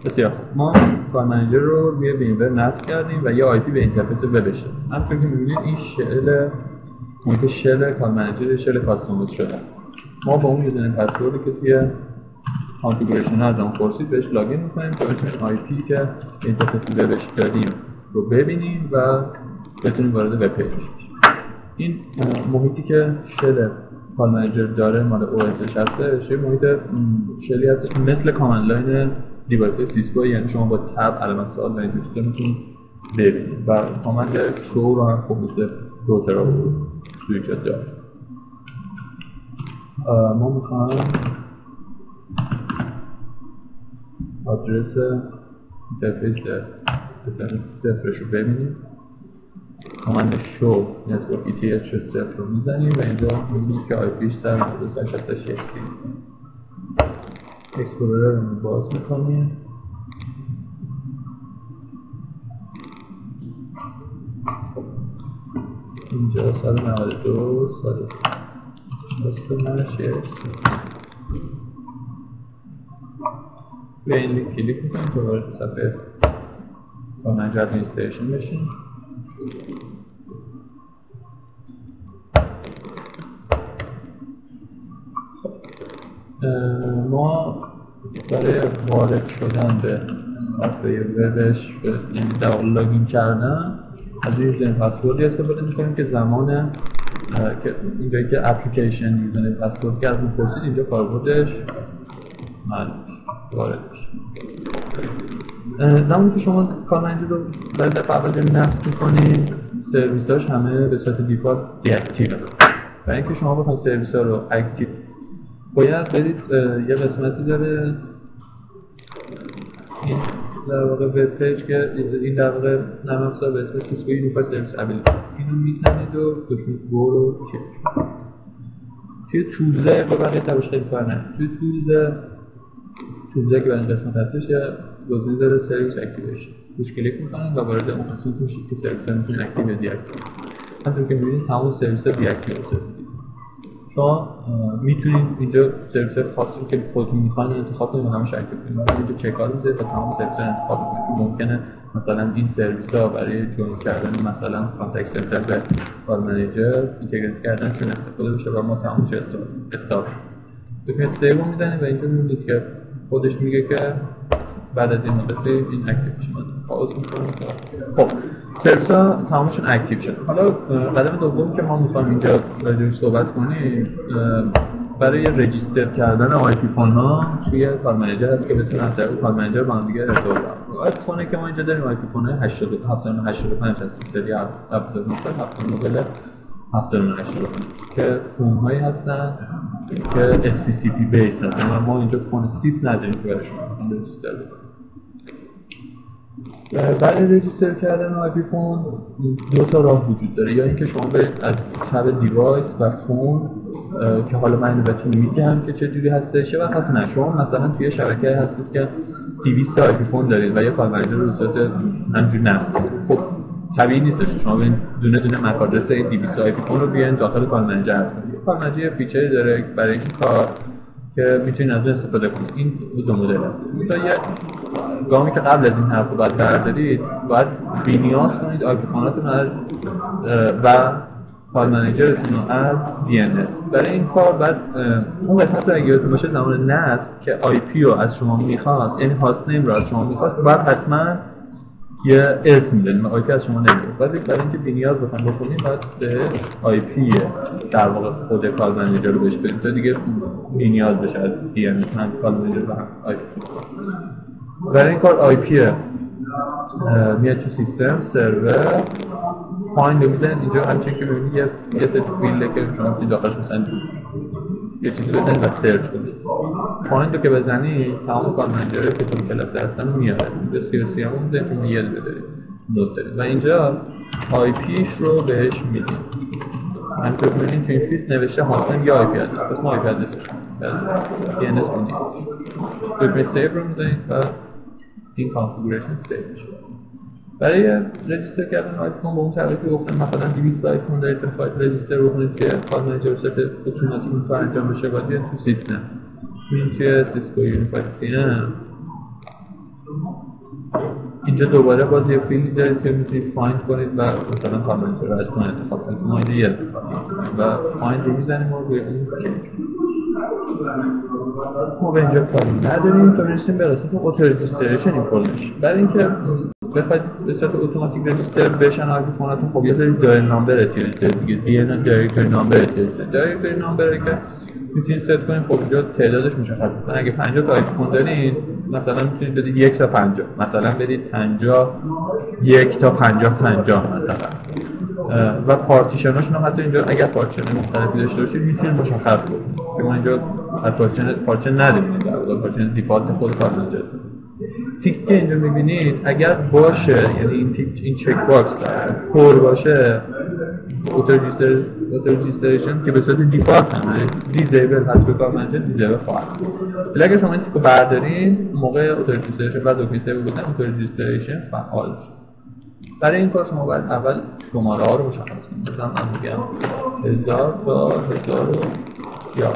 بسیار ما کار منیجر رو روی وینور نصب کردیم و یه آی پی به اینترفیس وبش دادیم. همونطور که می‌بینید این محیط شل کار منیجر شل کاستومایز شده. ما با اون یوزرنیم پسوردی که توی کانفیگوریشن از اون پرسید بهش لاگین می‌کنیم تا بتونیم آی پی که به اینترفیس وبش دادیم رو ببینیم و بتونیم وارد وب پیج بشیم. این محیطی که شل کار منیجر داره مال او اسش هستش، یه محیط شلی هستش مثل کامند لاین دیوایس سیسکو، یعنی شما با تب علامت سوال و اینجوری میتونید ببینید و کامند شو رو هم خب مثل روتر رو سویچ داره. ما میخوایم آدرس اینترفیس صفرش رو ببینیم. کامند شو نتورک ETH صفر رو میزنیم و اینجا میبینید که آی پیش سر 92.168 اکسپلورر رو باز میکنیم. اینجا 192 به این لینک کلیک میکنیم تا وارد صفحه با منیجر ادمنستریشن بشیم. ما برای وارد شدن به صفحه وبش یعنی در واقع لاگین کردن از یوزرنیم پسوردی استفاده می‌کنیم که زمان که اینجایی که اپلیکیشن یوزرنیم پسورد که از اون پرسید اینجا کاربردش معلوم وارد میشه. زمانی که شما کار منیجر رو برای دفعه اول نصب می‌کنید سرویس‌هاش همه به صورت دیفالت دی‌اکتیو. برای اینکه شما بخواید سرویس‌ها رو اکتیو باید برید یه قسمتی داره این در واقع وب پیج که این در واقع نرم افزار به اسم سیسکو یونیفاید سرویس ابیلیتی، اینو میزنید و دکمه گو رو کلیک کنید. توی تولزه با بقیه تباش خیلی کار نه، توی تولزه که برای این قسمت هستش یه گزینه داره سرویس اکتیویشن، روش کلیک میکنید و وارد اون قسمت میشید که سرویس ها میتونید اکتیو یا دی اکتیو. همونطور که میبینید تمام سرویس ها دی اکتیو هست. شما میتونید اینجا سرویس خاصی رو که خودتون میخواین انتخاب کنید و همش اکتیو کنید. مثلا اینجا چک آوت میذارید و تمام سرویس ها انتخاب کنید. ممکنه مثلا این سرویس ها برای جوین کردن مثلا کانتکت سنتر به کار منیجر اینتگریت کردنشون استفاده بشه و ما تمام چه استارت دکمه سیو رو میزنید و اینجا میبینید که خودش میگه که بعد از این مدت این اکتیو میشه. پاوز میکنم. خب سرویس ها تمامشون اکتیو شد. حالا قدم دومی که ما میخوایم اینجا راجعش صحبت کنیم برای رجیستر کردن آی پی فون ها توی کار منیجر هست که بتونه از طریق کار منیجر با هم دیگه ارتباط برقرار کنه. آی پی فونه که ما اینجا داریم آی پی فون 8785 هست، سری 79 مدل 7985 که فون هایی هستن که FCCP بیس هستن و ما اینجا فون سیپ نداریم که براشون رجیستر بکنیم. برای رجیستر کردن آی پی فون دو تا راه وجود داره، یا اینکه شما برید از تب دیوایس و فون که حالا من بهتون میگم که چه جوری هستش، یا وقت نه شما مثلا توی شبکه هستید که 200 آی پی فون دارید و یا کار منیجر رو صورت همینجوری نصب کنید. خب طبیعی نیستش شما برید دونه دونه مک آدرس 200 آی پی فون رو بیاین داخل کار منیجر کنید. کار منیجر فیچری داره برای این کار که میتونید از اون استفاده کنید. این دو مدل هست. تا یه گامی که قبل از این حرف رو باید بردارید، باید بی‌نیاز کنید آی پی فوناتون از و فایل منیجرتون رو از DNS. برای این کار بعد اون قسمت رو اگه یادتون باشه زمان نصب که آی پی رو از شما میخواد، یعنی هاست نیم رو از شما میخواد، باید حتما یه اسم میدونیم، آی پی از شما نمیگه. ولی برای اینکه بی‌نیاز بخواید بکنید باید به آی پی در واقع خود کال منیجر رو بهش بدید تا دیگه بی‌نیاز بشه از DNS هم کال منیجر و آی پی. برای این کار آی پی میاد تو سیستم سرور فایند رو میزنید اینجا، همچنین که ببینید یه سری فیلده که شما که داخلش مثلا یه چیزی بزنید و سرچ کنید. فایند رو که بزنید تمام کال منیجره که تو کلاس هستن رو میاره. به سی همون میزنید که یه دونه دارید نوت دارید و اینجا آی پیش رو بهش میدید. همینطور که ببینید تو این فیلد نوشته هاستن یا آی پی ادرس، پس ما آی پی ادرسش DNS میدید. دکمه سیو رو میزنید و این کانفیگوریشن سیو میشه. برای رجیستر کردن آی پی فون با اون طریقی که گفتم مثلا 200 آی فون دارید بخواید رجیستر بکنید که کال منیجر صورت اتوماتیک این کار انجام بشه باید بیاید تو سیستم. این که سیسکو یونیفاید CM اینجا دوباره باز یه فیلدی دارید که میتونید فایند کنید و مثلا کار منیجر رو از اون انتخاب کنید. ما اینجا یه انتخاب کنید و فایند رو میزنیم و روی اون کلیک. ما به اینجا کاری نداریم تا برسیم به قسمت اوتو رجیستریشن اینفورمیشن. برای اینکه بخواید به صورت اتوماتیک رجیستر بشن آیپی فوناتون، خب یه سری دایرکت نامبر احتیاج دیگه، دایرکتوری نامبر احتیاج داره. دایرکتوری نامبری که میتونید ست کنید، خب اینجا تعدادش مشخصه. مثلا اگه 50 تا آیپی فون دارید، مثلا میتونید بدید 1 تا 50، مثلا بدید 50 1 تا 50 50 مثلا. و پارتیشناشون هم حتی اینجا اگر پارتیشن مختلفی داشته باشید میتونید مشخص کنید که ما اینجا پارتیشن نداریم، در واقع پارتیشن دیفالت خود کار منیجر. تیک که اینجا میبینید اگر باشه، یعنی این چک باکس پر باشه، اوتو رجیستریشن که به صورت دیفالت هم دیزیبل هست به کار منیجر، دیزیبل خواهد. ولی اگر شما این تیکو بردارین موقع اوتو رجیستریشن بعد دکمه سیو بزنید، اوتو رجیستریشن فعال میشه. برای این کار شما باید اول شماره ها رو مشخص کنید. مثلا من میگم 1000 تا 1011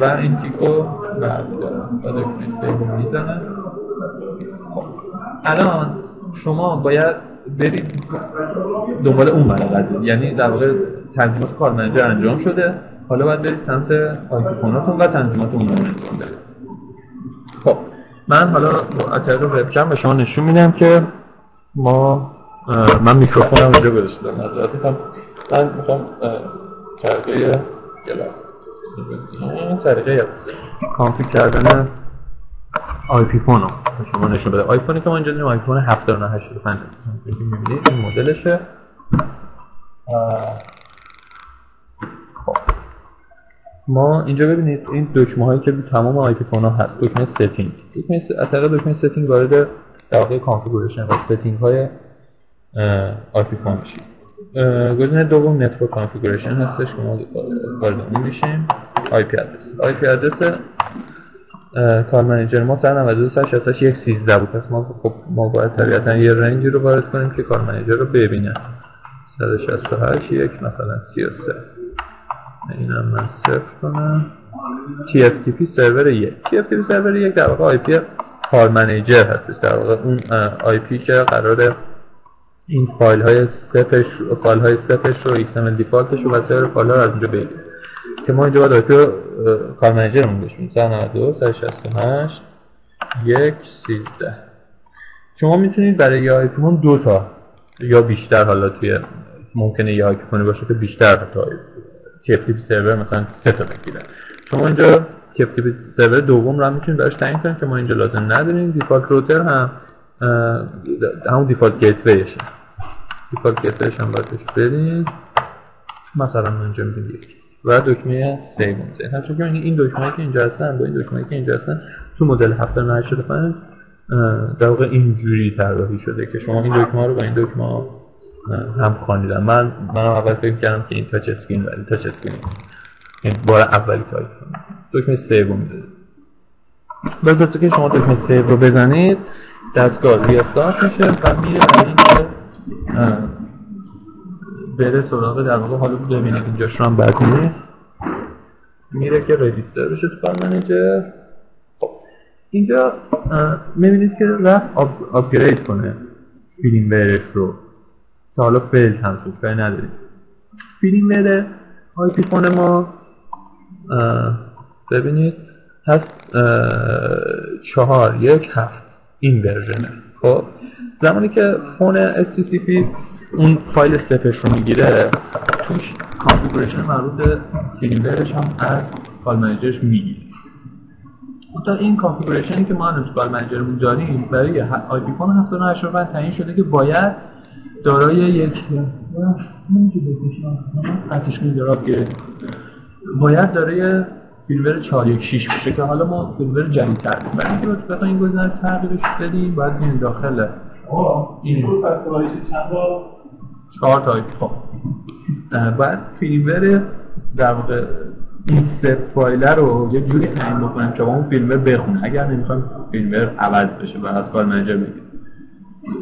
و این تیکو برمیدارم و دکمه سیو میزنم. الان شما باید برید دنبال اون قضیه، یعنی در واقع تنظیمات کار منیجر انجام شده، حالا باید برید سمت آیپی فوناتون و تنظیمات اون رو انجام بدید. خب من حالا با اطلاع وبکم به شما نشون میدم که من میکروفونم اینجا برسیدم. نظراتم من میخوام طریقه کانفیگ کردن آیپی فون رو شما نشون بده. آیفونی که ما اینجا داریم آیفون 7985 هست. میبینید این مدلشه. خب ما اینجا ببینید این دکمه هایی که تمام آیپی فون ها هست. دکمه ستینگ، دکمه ستینگ وارد در واقع کانفیگوریشن و ستینگ های آیپی فون میشید. گزینه دوم نتورک کانفیگوریشن هستش که ما وارد اون میشیم. آیپی ادرس کار منیجر ما 192.168.1.13 بود. پس ما باید طبیعتا یه رنجی رو وارد کنیم که کار منیجر رو ببینه. 168.1 مثلا 33. اینم من صفر کنم. TFTP سرور 1. TFTP سرور 1 در واقع آیپی کار منیجر هستش. در واقع اون آیپی که قراره این فایل های سپش رو XML دیفالتش رو و سایر فایل ها رو از اونجا بگیره که ما اینجا باید آیپی رو کار منیجرمون بشیم. 192.168.1.13. شما میتونید برای یه آیپی فون 2 تا یا بیشتر، حالا توی ممکنه یه آیپی فونی باشه که بیشتر تا TFTP سرور مثلا 3 تا بگیره. شما اینجا TFTP سرور دوم رو هم میتونید براش تعیین کنید که ما اینجا لازم نداریم. دیفالت روتر هم همون دیفالت گیتویشه. دیفالت گیتویش هم باید بهش بدید. مثلا من اینجا میدیم 1 و دکمه سیو میزنید. همچون که این دکمه‌ای که اینجا هستن با این دکمه‌ای که اینجا هستن تو مدل 7985 در واقع اینجوری طراحی شده که شما این دکمه رو با این دکمه هم خوانیدن. منم اول فکر کردم که این تاچ اسکرین، ولی تاچ اسکرین نیست. این بار اولی تایپ کنم. دکمه سیو میزنید. بعد وقتی که شما دکمه سیو رو بزنید دستگاه ریستارت میشه و میره برای اینکه بره سراغ در واقع، حالا ببینید اینجاش رو هم بکنید، میره که رجیستر بشه تو کار منیجر. خب اینجا میبینید که رفت آپگرید کنه فیلمورش رو که حالا فیل هم شد، کاری نداریم. فیلمور آیپی فون ما ببینید هست 4.1.7 این ورژنه. خب زمانی که فون SCCP اون فایل سپش رو میگیره، توش کانفیگوریشن مربوط به فیلمورش هم از کار منیجرش میگیره. تا این کانفیگوریشنی که ما الان تو کار منیجرمون داریم برای آیپی فون 7985 تعیین شده که باید دارای یک باید دارای فیلمور 4.1.6 باشه که حالا ما فیلمور جدیدتر داریم. برای اینکه بخوایم این گزینه رو تغییرش بدیم باید بریم داخل این چند تا 4 تا خب بعد فیلمور در واقع این ست فایل رو یه جوری تعیین بکنیم که با اون فیلمور بخونه اگر نمیخوایم فیلمور عوض بشه و از کار منیجر بگیریم.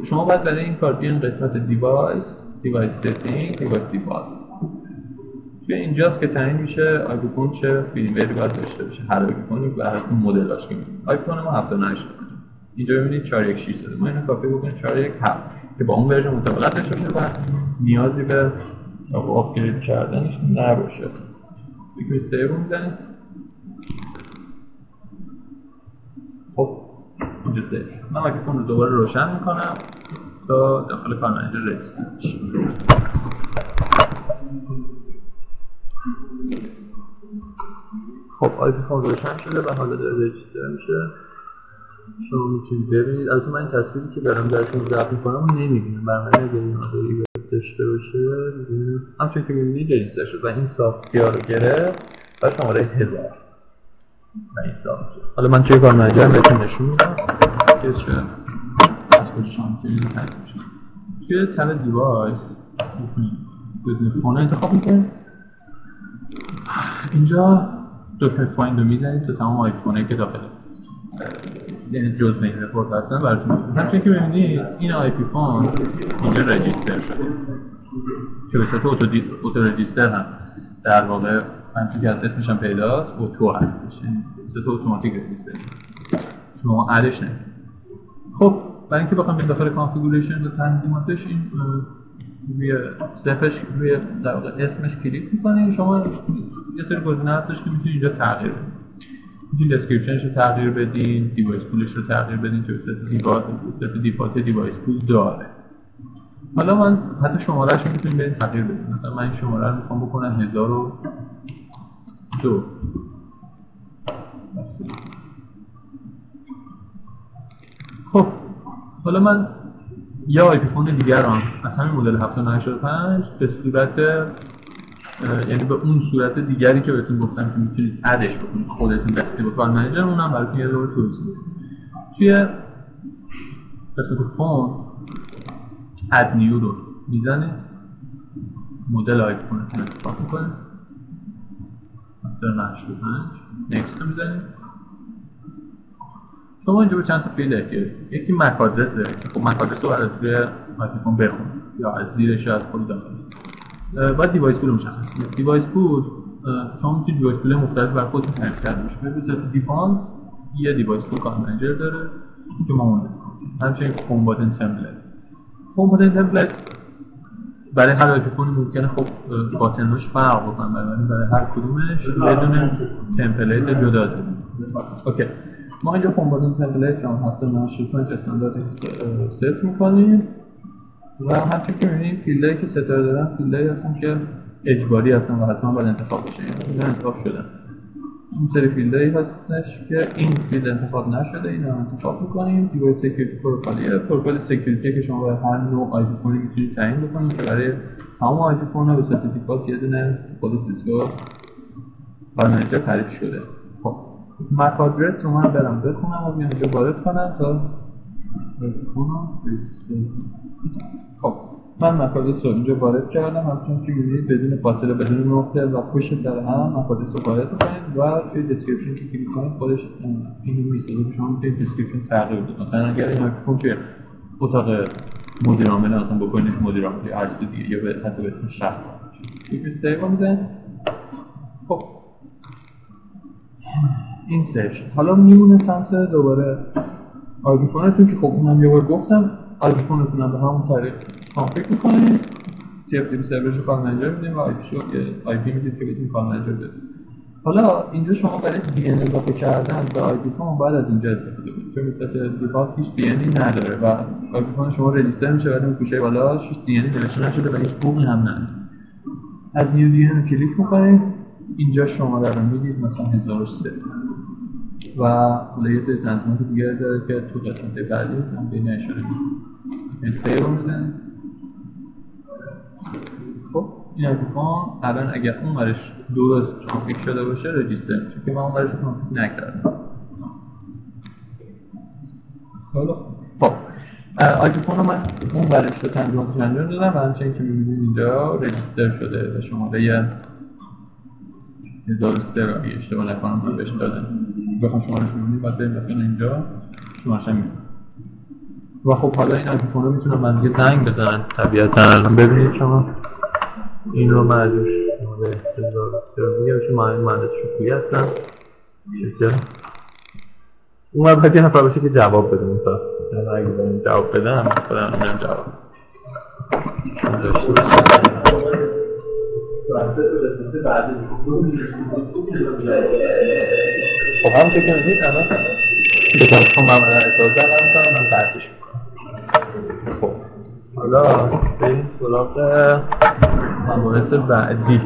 شما باید برای این کار بیاین قسمت دیوایس ستینگ، دیوایس دیفالت. توی اینجاست که تعیین میشه آیپی فون چه فیلموری باید داشته باشه، هر آیپی فونی و هر مدلاش که میگیم. آیپی فون ما 7.8 اینجا ببینید 416 ما اینو کپی بکنیم 417 که با اون ورژن مطابقت داشته باشه و نیازی به آپگرید کردنش نباشه. دیگه سیو میزنید. خب اینجا سیو. من مایکروفون رو دوباره روشن میکنم تا داخل کار منیجر رجیستر بشه. خب آیپیفون روشن شده و حالا داره رجیستر میشه. شما میتونید ببینید. البته من این تصویری که دارم درشون ضبط میکنم رو نمیبینم، برای اگه نیازی داشته باشه همچون که میبینید رجیستر شد و این سافتیار رو گرفت و شماره 1000 و این سافت شد. حالا من توی کار منیجر بهتون نشون میدم که چه از کجا شما میتونید تنظیم شد. توی تب دیوایس بدون فون انتخاب میکنید. اینجا دکمه فایند رو میزنید تا تمام آیفونه که داخل یعنی جزء این رپورت هستن براتون میگم. همچنین که ببینید این آیپیفون اینجا رجیستر شده که به صورت اوتو رجیستر هم در واقع همچنین که از اسمش هم پیداست اوتو هستش، یعنی به صورت اتوماتیک رجیستر شما ادش نکنید. خب برای اینکه بخوام داخل کانفیگوریشن و تنظیماتش این روی صفش روی در واقع اسمش کلیک می‌کنید. شما یه سری گزینه هستش که میتونید اینجا تغییر بدید. میتونید دسکریپشنش رو تغییر بدین، دیوایس پولش رو تغییر بدین که به دیفالت دیوایس پول داره. حالا من حتی شماره‌اش رو میتونید بدین تغییر بدین. مثلا من این شماره رو میخوام بکنم 1002. خب حالا من یا آیپیفون دیگر هم از همین مدل 7985 به صورت یعنی به اون صورت دیگری که بهتون گفتم که میتونید ادش بکنید خودتون دستی با کار منیجر، اونم براتون یه دور توضیح میدم. توی قسمت فون اد نیو رو میزنید، مدل آیفونتون رو انتخاب میکنید، 85 نکست رو میزنید. شما اینجا به چند تا فیلد احتیاج دارید. یکی مک آدرسه که خب مک آدرس رو باید توی آیفون بخونید یا از زیرش از خود داخل. باید دیوایس پول رو مشخص کنید. دیوایس پول شما میتونید دیوایس پول مختلف برای خودتون تعریف کرده باشید. به صورت دیفالت یه دیوایس پول کار منیجر داره که ما اون همچنین هوم باتن تمپلت. هوم باتن تمپلت برای هر آیفون ممکنه خب باتن‌هاش فرق بکنن، برای هر کدومش یه دونه تمپلیت جدا داره. اوکی ما اینجا هوم باتن تمپلیت چون 7985 استاندارد ست می‌کنیم و همچنین که می‌بینید فیلدایی که ستاره دارن فیلدایی هستن که اجباری هستن و حتما باید انتخاب بشه. این انتخاب شدن. این سری فیلدایی هستش که این فیلد انتخاب نشده، این رو انتخاب می‌کنیم. دیوایس سکیوریتی پروفایل سکیوریتی که شما برای هر نوع آیفونی می‌تونید تعیین بکنید که برای تمام آیفون‌ها به صورت دیفالت یه دونه خود سیسکو کار منیجر تعریف شده. خب مک آدرس رو من برم بخونم و بیام اینجا وارد کنم تا خب من مک آدرس رو اینجا وارد کردم، همچنین که می‌بینید بدون فاصله بدون نقطه و پشت سر هم مک آدرس رو وارد کنید و توی دسکریپشن که کلیک کنید خودش اینو می‌سازه که شما می‌تونید دسکریپشن تغییر بدید. مثلا اگر این آیفون توی اتاق مدیر عامل مثلا بکنید مدیر عامل یا هر چیز دیگه یا حتی به اسم شخص دیگه سیو می‌زنید. خب این سیو شد. حالا میمونه سمت دوباره آیفونتون که خب اونم یه بار گفتم آیفونتون هم به همون طریق کانفیگ می‌کنید. TFTP سرورش رو کار منیجر میدیم و آی پی میدید که بتونید کار منیجر بدید. حالا اینجا شما برای DNS اضافه کردن به آیپیفون باید از اینجا استفاده کنید چون مثل دیفالت هیچ DNS نداره و آیپیفون شما رجیستر میشه ولی اون گوشه بالا هیچ DNS نوشته نشده و هیچ بومی هم نداره. از نیو DNS رو کلیک می‌کنید، اینجا شماره رو میدید مثلا 1003 و حالا یه سری تنظیمات دیگه داره که تو قسمت بعدی هم بین اشاره می‌کنم. سیو رو می‌زنید. خب این آیفون الان اگر اون ورش درست کانفیگ شده باشه رجیستر میشه که من اون ورش کانفیگ نکردم. حالا خب آیفون رو من اون ورش رو تنظیماتش انجام دادم و همچنین که می‌بینید اینجا رجیستر شده و شماره 1003 رو اگه اشتباه نکنم رو بهش دادن. بخوام شماره‌اش ببینید بعد بریم مثلا اینجا شماره‌اش می‌بینید. و خب حالا این آیفون رو میتونم من دیگه زنگ بزنن طبیعتا. الان ببینید شما این رو مردوش شماره 1003 رو میگم چون من مهندس شکویی هستم شکل اون باید یه نفر باشه که جواب بده مثلا. اگه بریم جواب بدم خودم نمیدونم جواب داشته باشم. خب همونطور که میدید الان بکنم من اجازه ندارم من قطعش میکنم. خب حالا بریم سراغ مباحث بعدی.